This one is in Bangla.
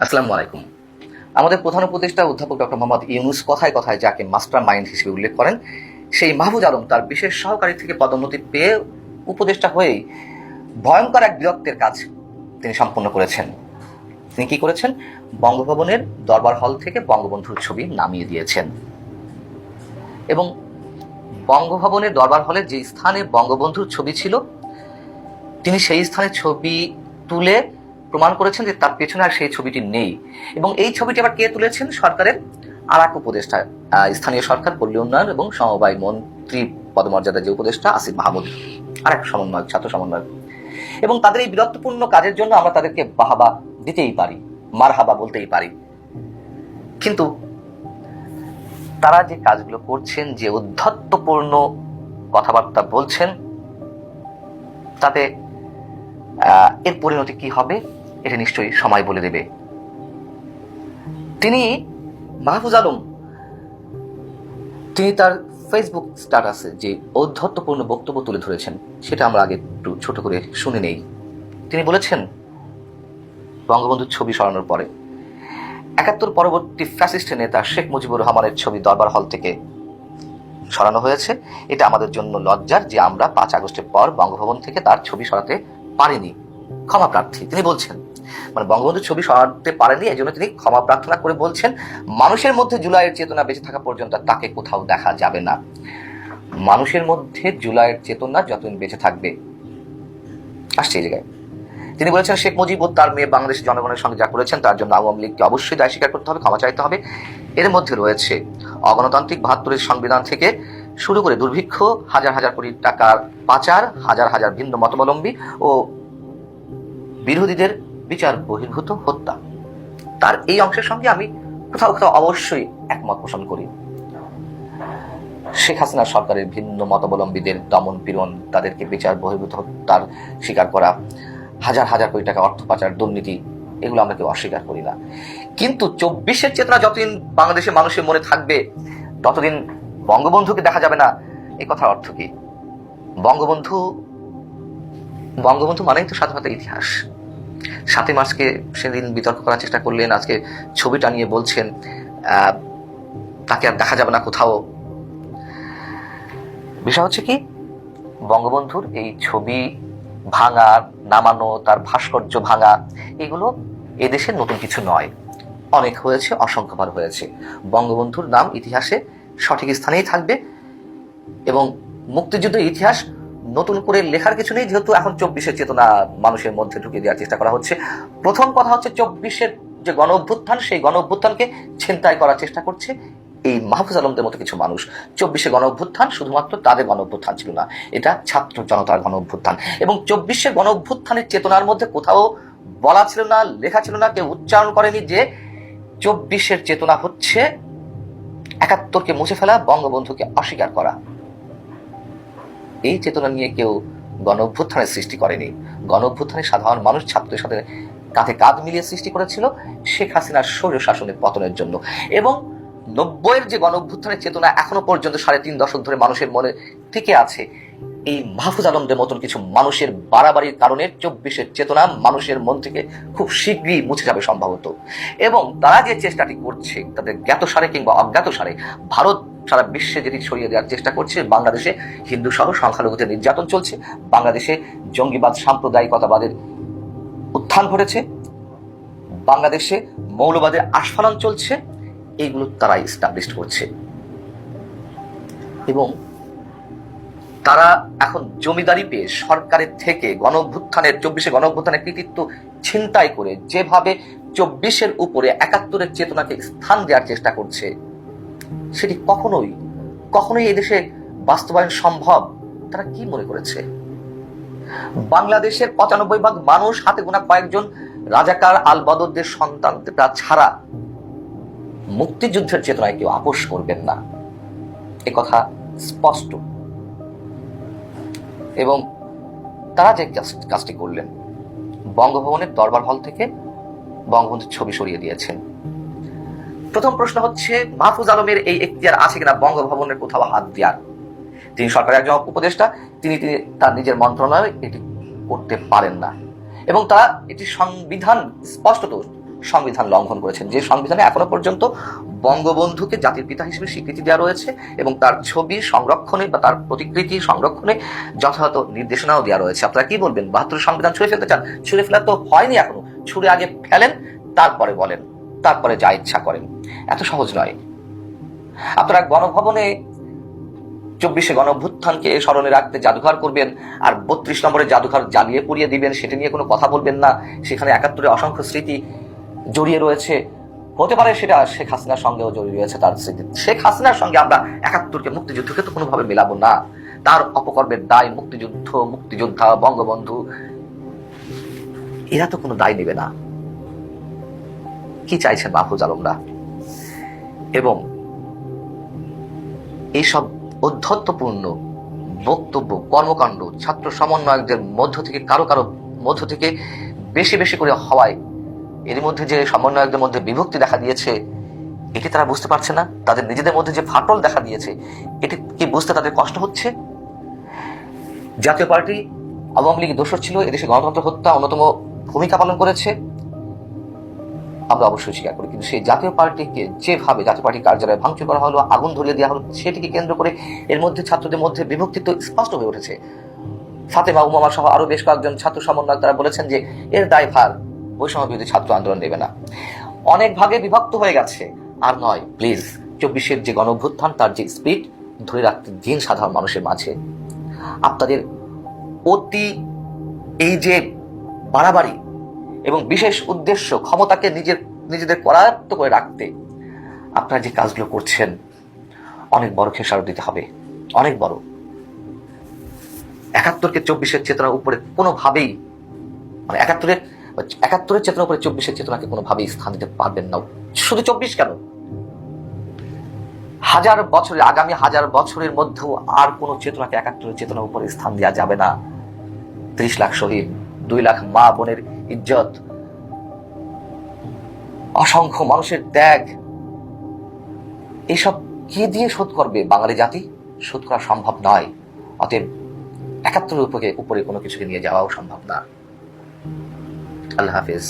আসসালামু আলাইকুম। আমাদের প্রধান উপদেষ্টা অধ্যাপক ডক্টর মোহাম্মদ ইউনূস কথায় কথায় যাকে মাস্টার মাইন্ড হিসেবে উল্লেখ করেন, সেই মাহফুজ আলম তার বিশেষ সহকারী থেকে পদোন্নতি পেয়ে উপদেষ্টা হয়েই ভয়ঙ্কর এক বীরত্বের কাজ তিনি সম্পন্ন করেছেন। তিনি কি করেছেন? বঙ্গভবনের দরবার হল থেকে বঙ্গবন্ধুর ছবি নামিয়ে দিয়েছেন এবং বঙ্গভবনের দরবার হলের যে স্থানে বঙ্গবন্ধুর ছবি ছিল, তিনি সেই স্থানে ছবি তুলে প্রমাণ করেছেন যে তার পেছনে আর সেই ছবিটি নেই। এবং এই ছবিটি আবার কে তুলেছেন? সরকারের আর এক উপদেষ্টা, স্থানীয় সরকার, পল্লী উন্নয়ন এবং সমবায় মন্ত্রী পদমর্যাদার যে উপদেষ্টা আসিফ মাহমুদ, আর এক সমন্বয়ক, ছাত্র সমন্বয়ক। এবং তাদের এই বীরত্বপূর্ণ কাজের জন্য আমরা তাদেরকে বাহাবা দিতেই পারি, মারহাবা বলতেই পারি। কিন্তু তারা যে কাজগুলো করছেন, যে উদ্ধত্তপূর্ণ কথাবার্তা বলছেন, তাতে এর পরিণতি কি হবে এটা নিশ্চয়ই সময় বলে দেবে। তিনি মাহফুজ আলম তিনি তার ফেসবুক স্ট্যাটাসে যে ঔদ্ধত্যপূর্ণ বক্তব্য তুলে ধরেছেন, সেটা আমরা আগে একটু ছোট করে শুনে নেই। তিনি বলেছেন, বঙ্গবন্ধুর ছবি সরানোর পরে ৭১ পরবর্তী ফ্যাসিস্ট নেতা শেখ মুজিবুর রহমানের ছবি দরবার হল থেকে সরানো হয়েছে। এটা আমাদের জন্য লজ্জার যে আমরা ৫ আগস্টের পর বঙ্গভবন থেকে তার ছবি সরাতে পারিনি, ক্ষমা প্রার্থী। তিনি বলছেন, মানে বঙ্গবন্ধুর ছবি সরাতে পারেনি, এই জন্য তিনি ক্ষমা প্রার্থনা করে বলছেন, মানুষের মধ্যে জুলাইয়ের চেতনা বেঁচে থাকা পর্যন্ত তাকে কোথাও দেখা যাবে না। মানুষের মধ্যে জুলাইয়ের চেতনা যতদিন বেঁচে থাকবে। আসছে এই জায়গায় তিনি বলেছেন, শেখ মুজিব ও তার মেয়ে বাংলাদেশের জনগণের সঙ্গে যা করেছেন তার জন্য আওয়ামী লীগকে অবশ্যই দায় স্বীকার করতে হবে, ক্ষমা চাইতে হবে। এর মধ্যে রয়েছে অগণতান্ত্রিক ৭২-এর সংবিধান থেকে শুরু করে দুর্ভিক্ষ, হাজার হাজার কোটি টাকার পাচার, হাজার হাজার ভিন্ন মতাবলম্বী ও বিরোধীদের বিচার বহির্ভূত হত্যা। তার এই অংশের সঙ্গে আমি কোথাও কোথাও অবশ্যই একমত পোষণ করি। শেখ হাসিনা সরকারের ভিন্ন মতাবলম্বীদের দমন পীড়ন, তাদেরকে বিচার বহির্ভূত হত্যার স্বীকার করা, হাজার হাজার কোটি টাকা অর্থ পাচার, দুর্নীতি, এগুলো আমরা কেউ অস্বীকার করি না। কিন্তু ২৪-এর চেতনা যতদিন বাংলাদেশের মানুষের মনে থাকবে ততদিন বঙ্গবন্ধুকে দেখা যাবে না। এই কথার অর্থ কি? বঙ্গবন্ধু মানেই তো স্বাধীনতার ইতিহাস। ৭ই মার্চকে সেদিন বিতর্ক করার চেষ্টা করলেন, আজকে ছবিটা নিয়ে বলছেন তাকে আর দেখা যাবে না কোথাও। বিষয় হচ্ছে কি, বঙ্গবন্ধুর এই ছবি ভাঙা, নামানো, তার ভাস্কর্য ভাঙা, এগুলো এদেশের নতুন কিছু নয়। অনেক হয়েছে, অসংখ্যবার হয়েছে। বঙ্গবন্ধুর নাম ইতিহাসে সঠিক স্থানেই থাকবে এবং মুক্তিযুদ্ধের ইতিহাস নতুন করে লেখার কিছু নেই, যেহেতু এখন ২৪-এর চেতনা মানুষের মধ্যে ঢুকিয়ে দেওয়ার চেষ্টা করা হচ্ছে। প্রথম কথা হচ্ছে, ২৪-এর যে গণ অভ্যুত্থান, সেই গণ অভ্যুত্থানকে ছিনতাই করার চেষ্টা করছে এই মাহফুজ আলমদের মতো কিছু মানুষ। ২৪-এর গণ অভ্যুত্থান শুধুমাত্র তাদের গণ অভ্যুত্থান ছিল না, এটা ছাত্র জনতার গণ অভ্যুত্থান। এবং ২৪-এর গণ অভ্যুত্থানের চেতনার মধ্যে কোথাও বলা ছিল না, লেখা ছিল না, কেউ উচ্চারণ করেনি যে ২৪-এর চেতনা হচ্ছে ৭১কে মুছে ফেলা, বঙ্গবন্ধুকে অস্বীকার করা। এই চেতনা নিয়ে কেউ গণ অভ্যুত্থানের সৃষ্টি করেনি। গণ অভ্যুত্থানের সাধারণ মানুষ ছাত্রদের সাথে কাঁধে কাঁধ মিলিয়ে সৃষ্টি করেছিল শেখ হাসিনার স্বৈর শাসনের পতনের জন্য। এবং ৯০-এর যে গণ অভ্যুত্থানের চেতনা এখনো পর্যন্ত ৩.৫ দশক ধরে মানুষের মনে টিকে আছে, এই মাহফুজ আলমদের মতন কিছু মানুষের বাড়াবাড়ির কারণে ২৪-এর চেতনা মানুষের মন থেকে খুব শীঘ্রই মুছে যাবে সম্ভবত। এবং তারা যে চেষ্টাটি করছে, তাদের জ্ঞাতসারে কিংবা অজ্ঞাতসারে ভারত সারা বিশ্বে যেটি ছড়িয়ে দেওয়ার চেষ্টা করছে, বাংলাদেশে হিন্দু সহ সংখ্যালঘুদের নির্যাতন চলছে, বাংলাদেশে জঙ্গিবাদ, সাম্প্রদায়িকতাবাদের উত্থান ঘটেছে, বাংলাদেশে মৌলবাদের আস্ফালন চলছে, এইগুলো তারা এস্টাবলিশ করছে। এবং তারা এখন জমিদারি পেয়ে সরকারের থেকে গণ অভ্যুত্থানের ২৪-এর গণ অভ্যুত্থানের কৃতিত্ব ছিনতাই করে যেভাবে ২৪-এর উপরে ৭১-এর চেতনাকে স্থান দেওয়ার চেষ্টা করছে, সেটি কখনোই এদেশে বাস্তবায়ন সম্ভব তারা কি মনে করেছে? বাংলাদেশের ৯৫% মানুষ, হাতে গোনা কয়েকজন রাজাকার আল বদরদের সন্তানরা ছাড়া মুক্তিযুদ্ধের চেতনায় কেউ আপোষ করবেন না, এ কথা স্পষ্ট। এবং তারা যে কাজটি করলেন, বঙ্গভবনের দরবার হল থেকে বঙ্গবন্ধুর ছবি সরিয়ে দিয়েছেন। প্রথম প্রশ্ন হচ্ছে, মাহফুজ আলমের এই এখতিয়ার আছে কিনা বঙ্গভবনের কোথাও হাত দেওয়ার? তিনি সরকারের একজন উপদেষ্টা, তিনি তার নিজের মন্ত্রণালয়ে এটি করতে পারেন না। এবং তারা এটি সংবিধান স্পষ্টত সংবিধান লঙ্ঘন করেছেন, যে সংবিধানে এখনো পর্যন্ত বঙ্গবন্ধুকে জাতির পিতা হিসেবে স্বীকৃতি দেওয়া রয়েছে এবং তার ছবি সংরক্ষণে বা তার প্রতিকৃতি সংরক্ষণে যথাযথ নির্দেশনাও দেওয়া রয়েছে। আপনারা কি বলবেন, 72 সংবিধান ছুঁড়ে ফেলতে চান? ছুঁড়ে ফেলা তো হয়নি এখনো, ছুঁড়ে আগে ফেলেন, তারপরে বলেন, তারপরে যা ইচ্ছা করেন। এত সহজ নয়। আপনারা গণভবনে 24শে গণঅভ্যুত্থানকে স্মরণে রাখতে জাদুঘর করবেন, আর 32 নম্বরের জাদুঘর জ্বালিয়ে পুড়িয়ে দিবেন, সেটা নিয়ে কোনো কথা বলবেন না। সেখানে 71-এর অসংখ্য স্মৃতি জড়িয়ে রয়েছে। হতে পারে সেটা শেখ হাসিনার সঙ্গেও জড়িয়ে রয়েছে তার স্মৃতি। শেখ হাসিনার সঙ্গে আমরা 71কে, মুক্তিযুদ্ধকে তো কোনোভাবে মেলাবো না। তার অপকর্মের দায় মুক্তিযুদ্ধ, মুক্তিযোদ্ধা, বঙ্গবন্ধু, এরা তো কোনো দায় নেবে না। কি চাইছেন মাহফুজ আলমরা? এবং এইসব অধ্যত্বপূর্ণ বক্তব্য, কর্মকাণ্ড ছাত্র সমন্বয়কদের মধ্য থেকে কারো মধ্য থেকে বেশি বেশি করে হওয়ায় এর মধ্যে যে সমন্বয়কদের মধ্যে বিভক্তি দেখা দিয়েছে, এটি তারা বুঝতে পারছে না। তাদের নিজেদের মধ্যে যে ফাটল দেখা দিয়েছে, এটি কি বুঝতে তাদের কষ্ট হচ্ছে? জাতীয় পার্টি, আওয়ামী লীগ দোষর ছিল, এদেশে গণতন্ত্র হত্যা অন্যতম ভূমিকা পালন করেছে, আমরা অবশ্যই স্বীকার করি। কিন্তু সেই জাতীয় পার্টিকে যেভাবে জাতীয় পার্টি কার্যালয়ে ভাঙচুর করা হলো, আগুন ধরিয়ে দেওয়া হলো, সেটিকে কেন্দ্র করে এর মধ্যে ছাত্রদের মধ্যে বিভক্তি তো স্পষ্ট হয়ে উঠেছে। ফাতেমা উমামা সহ আরো বেশ কয়েকজন ছাত্র সমন্বয়ক তারা বলেছেন যে এর দায়ভার বৈষম্য বিরোধী ছাত্র আন্দোলন নেবে না। অনেক ভাগে বিভক্ত হয়ে গেছে, আর নয়। প্লিজ, 24-এর যে গণঅভ্যুত্থান, তার যে স্পিড ধরে রাখতে দিন সাধারণ মানুষের মাঝে। আপনাদের অতি এই যে বাড়াবাড়ি এবং বিশেষ উদ্দেশ্য, ক্ষমতাকে নিজেদের করায়ত্ত করে রাখতে আপনারা যে কাজগুলো করছেন, অনেক বড় খেসারত দিতে হবে, অনেক বড়। 71কে 24-এর চেতনার উপরে কোনোভাবেই, মানে 71-এর চেতনার উপরে 24-এর চেতনাকে কোনোভাবেই স্থান দিতে পারবেন না। শুধু 24 কেন, আগামী হাজার বছরের মধ্যেও আর কোন চেতনাকে 71-এর চেতনার উপরে স্থান দেওয়া যাবে না। 30 লাখ শহীদ, 2 লাখ মা বোনের ইজ্জত, অসংখ্য মানুষের ত্যাগ, এসব কি দিয়ে শোধ করবে বাঙালি জাতি? শোধ করা সম্ভব নয়। অতএব 71-এর উপরে কোনো কিছুকে নিয়ে যাওয়াও সম্ভব না। আল্লাহ হাফেজ।